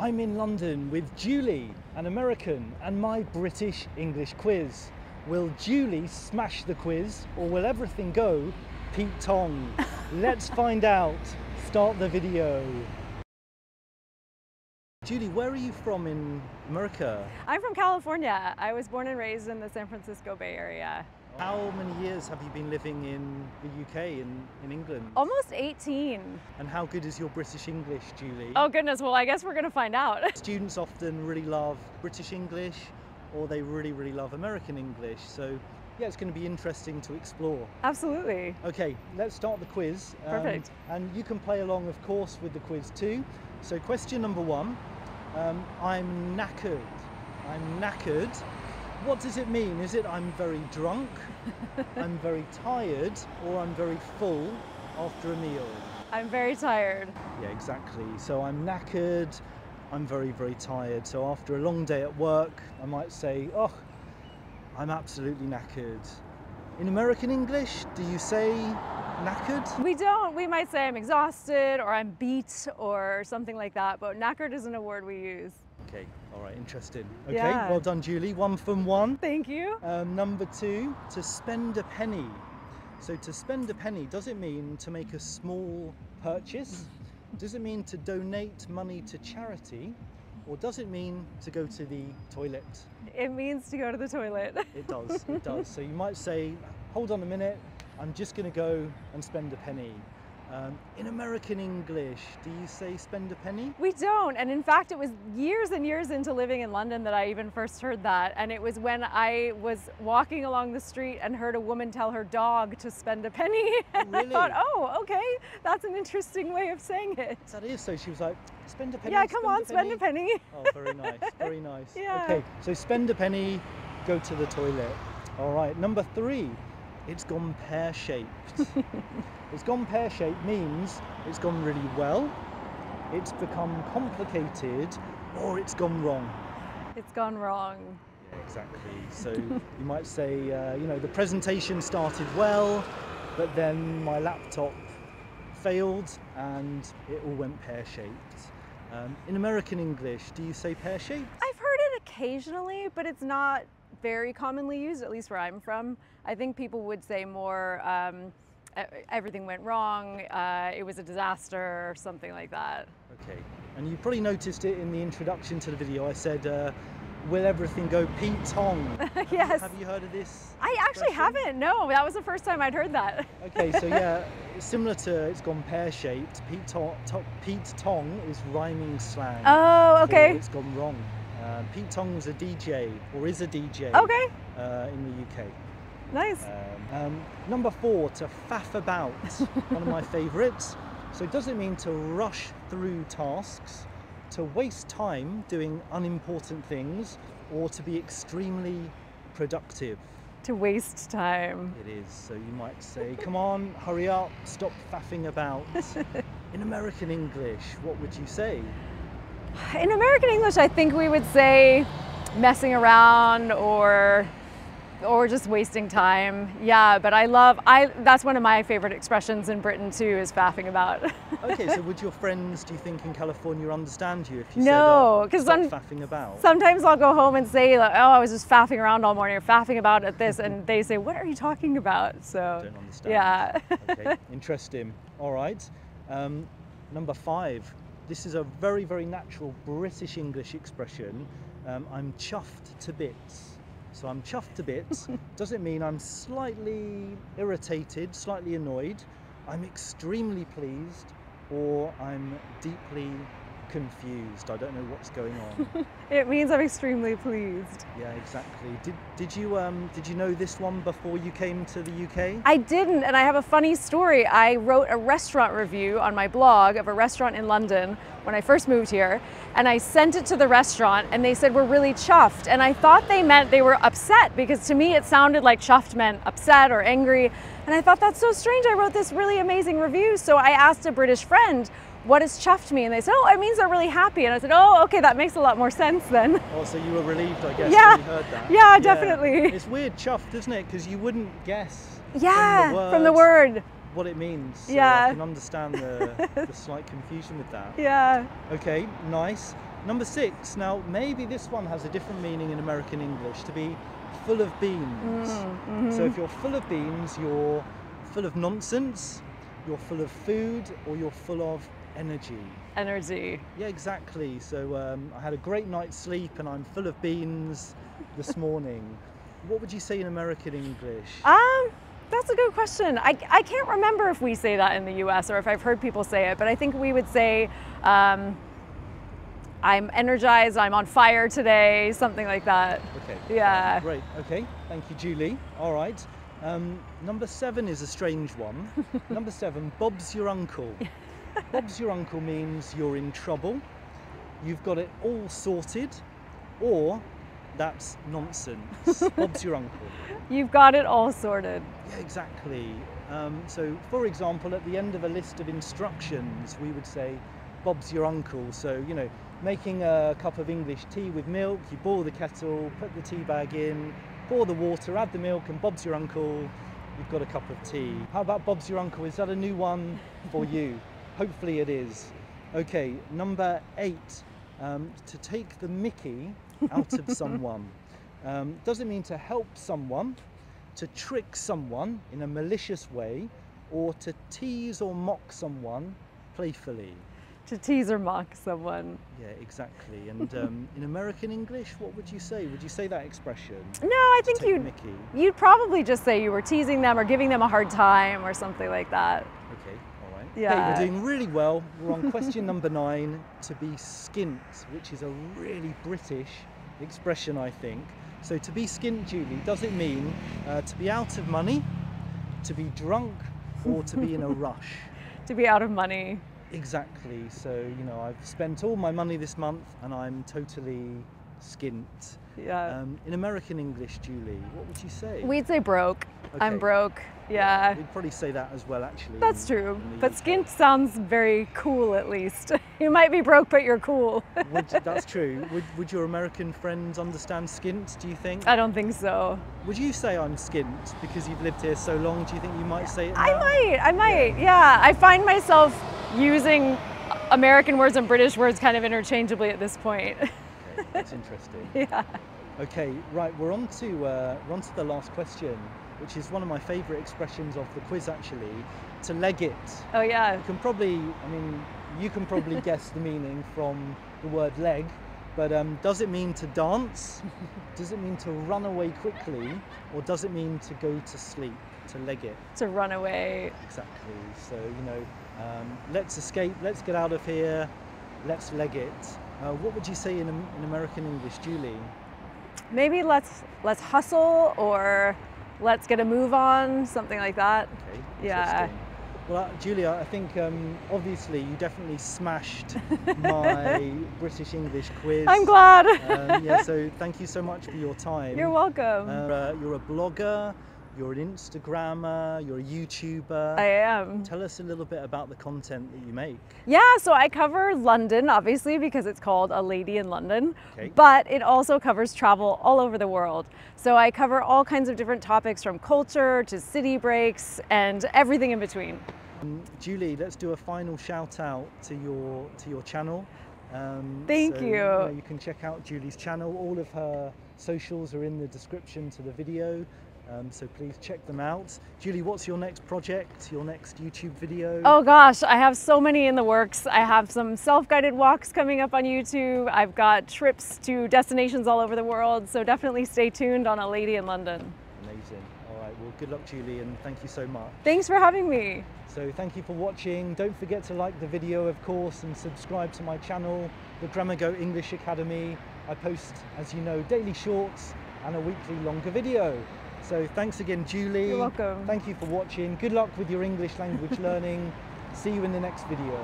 I'm in London with Julie, an American, and my British English quiz. Will Julie smash the quiz, or will everything go Pete Tong? Let's find out. Start the video. Julie, where are you from in America? I'm from California. I was born and raised in the San Francisco Bay Area. How many years have you been living in the UK, in England? Almost 18. And how good is your British English, Julie? Oh goodness, well I guess we're gonna find out. Students often really love British English, or they really love American English. So yeah, it's going to be interesting to explore. Absolutely. Okay, let's start the quiz. Perfect. And you can play along, of course, with the quiz too. So question number one, I'm knackered. I'm knackered. What does it mean? Is it I'm very drunk, I'm very tired, or I'm very full after a meal? I'm very tired. Yeah, exactly. So I'm knackered, I'm very tired. So after a long day at work, I might say, oh, I'm absolutely knackered. In American English, do you say knackered? We don't. We might say I'm exhausted or I'm beat or something like that, but knackered isn't a word we use. Okay, all right, interesting. Okay, Yeah. Well done, Julie. 1 from 1. Thank you. Number 2, to spend a penny. So to spend a penny, does it mean to make a small purchase? Does it mean to donate money to charity? Or does it mean to go to the toilet? It means to go to the toilet. It does, it does. So you might say, hold on a minute, I'm just going to go and spend a penny. In American English, do you say spend a penny? We don't, and in fact it was years and years into living in London that I even first heard that, and it was when I was walking along the street and heard a woman tell her dog to spend a penny. Oh, really? I thought, oh, okay, that's an interesting way of saying it. That is, so she was like, spend a penny. Yeah, come on, spend a penny. Oh, very nice, very nice. Yeah. Okay, so spend a penny, go to the toilet. All right, number 3, it's gone pear-shaped. It's gone pear-shaped means it's gone really well, it's become complicated, or it's gone wrong. It's gone wrong. Yeah, exactly. So you might say, you know, the presentation started well, but then my laptop failed and it all went pear-shaped. In American English, do you say pear-shaped? I've heard it occasionally, but it's not very commonly used, at least where I'm from. I think people would say more, everything went wrong, it was a disaster, or something like that. Okay, and you probably noticed it in the introduction to the video. I said, will everything go Pete Tong? Yes. Have you heard of this? I actually haven't, no, that was the first time I'd heard that. Okay, so yeah, similar to it's gone pear-shaped, Pete Tong is rhyming slang. Oh, okay. It's gone wrong. Pete Tong's a DJ, or is a DJ, Okay. In the UK. Nice. Number 4, to faff about, one of my favourites. So does it mean to rush through tasks, to waste time doing unimportant things, or to be extremely productive? To waste time. It is. So you might say, come on, hurry up, stop faffing about. In American English, what would you say? In American English, I think we would say messing around or just wasting time. Yeah, but that's one of my favorite expressions in Britain too, is faffing about. Okay, so would your friends, do you think, in California understand you if you No, said stop faffing about? Sometimes I'll go home and say, like, oh, I was just faffing around all morning or faffing about at this, and they say, what are you talking about? So, I don't understand. yeah. Okay, interesting. All right. Number 5. This is a very natural British English expression. I'm chuffed to bits. So I'm chuffed to bits. Does it mean I'm slightly irritated, slightly annoyed, I'm extremely pleased, or I'm deeply confused? I don't know what's going on. It means I'm extremely pleased. Yeah, exactly. Did you know this one before you came to the UK? I didn't, and I have a funny story. I wrote a restaurant review on my blog of a restaurant in London when I first moved here, and I sent it to the restaurant, and they said we're really chuffed, and I thought they meant they were upset, because to me it sounded like chuffed meant upset or angry, and I thought that's so strange. I wrote this really amazing review, so I asked a British friend, what does chuffed mean? And they said, oh, it means they're really happy. And I said, oh, okay, that makes a lot more sense then. Oh, so you were relieved, I guess, Yeah. when you heard that. Yeah, definitely. It's weird, chuffed, isn't it? Because you wouldn't guess From the word. what it means. So Yeah. I can understand the slight confusion with that. Yeah. Okay, nice. Number 6. Now, maybe this one has a different meaning in American English, to be full of beans. So if you're full of beans, you're full of nonsense, you're full of food, or you're full of energy. Energy. Yeah, exactly. So I had a great night's sleep and I'm full of beans this morning. What would you say in American English? That's a good question. I can't remember if we say that in the US or if I've heard people say it, but I think we would say, I'm energized, I'm on fire today, something like that. Okay. Yeah. Great. Okay. Thank you, Julie. All right. Number 7 is a strange one. Number 7, Bob's your uncle. Bob's your uncle means you're in trouble, you've got it all sorted, or that's nonsense. Bob's your uncle. You've got it all sorted. Yeah, exactly. So, for example, at the end of a list of instructions, we would say, Bob's your uncle. So, you know, making a cup of English tea with milk, you boil the kettle, put the tea bag in, pour the water, add the milk, and Bob's your uncle, you've got a cup of tea. How about Bob's your uncle? Is that a new one for you? Hopefully it is. Okay, number 8, to take the mickey out of someone. Does it mean to help someone, to trick someone in a malicious way, or to tease or mock someone playfully? To tease or mock someone. Yeah, exactly. And in American English, what would you say? Would you say that expression? No, I think Mickey? you'd probably just say you were teasing them or giving them a hard time or something like that. Okay, all right. Yeah. Okay, we're doing really well. We're on question number 9, to be skint, which is a really British expression, I think. So to be skint, Julie, does it mean to be out of money, to be drunk, or to be in a rush? To be out of money. Exactly. So, you know, I've spent all my money this month and I'm totally skint. Yeah. In American English, Julie, what would you say? We'd say broke. Okay. I'm broke. Yeah. We'd probably say that as well, actually. That's true. But UK. skint sounds very cool, at least. You might be broke, but you're cool. That's true. Would your American friends understand skint, do you think? I don't think so. Would you say I'm skint because you've lived here so long? Do you think you might say it now? I might. Yeah. I find myself using American words and British words kind of interchangeably at this point. Okay, that's interesting. Yeah. Okay, right, we're on to the last question, which is one of my favourite expressions of the quiz, actually, to leg it. Oh yeah. You can probably guess the meaning from the word leg, but does it mean to dance? Does it mean to run away quickly? Or does it mean to go to sleep, to leg it? To run away. Exactly, so, you know, let's escape, let's get out of here, let's leg it. What would you say in American English, Julie? Maybe let's hustle, or let's get a move on, something like that. Okay, Yeah. interesting. Well, Julia, I think obviously you definitely smashed my British English quiz. I'm glad. Yeah, so thank you so much for your time. You're welcome. You're a blogger, you're an Instagrammer, you're a YouTuber. I am. Tell us a little bit about the content that you make. Yeah, so I cover London, obviously, because it's called A Lady in London, Okay. but it also covers travel all over the world. So I cover all kinds of different topics, from culture to city breaks and everything in between. Julie, let's do a final shout out to your channel. Thank you. You can check out Julie's channel. All of her socials are in the description to the video. So please check them out. Julie, what's your next project, your next YouTube video? Oh gosh, I have so many in the works. I have some self-guided walks coming up on YouTube. I've got trips to destinations all over the world. So definitely stay tuned on A Lady in London. Amazing. All right, well, good luck, Julie, and thank you so much. Thanks for having me. So thank you for watching. Don't forget to like the video, of course, and subscribe to my channel, the Grammar Go English Academy. I post, as you know, daily shorts and a weekly longer video. So thanks again, Julie. You're welcome. Thank you for watching. Good luck with your English language learning. See you in the next video.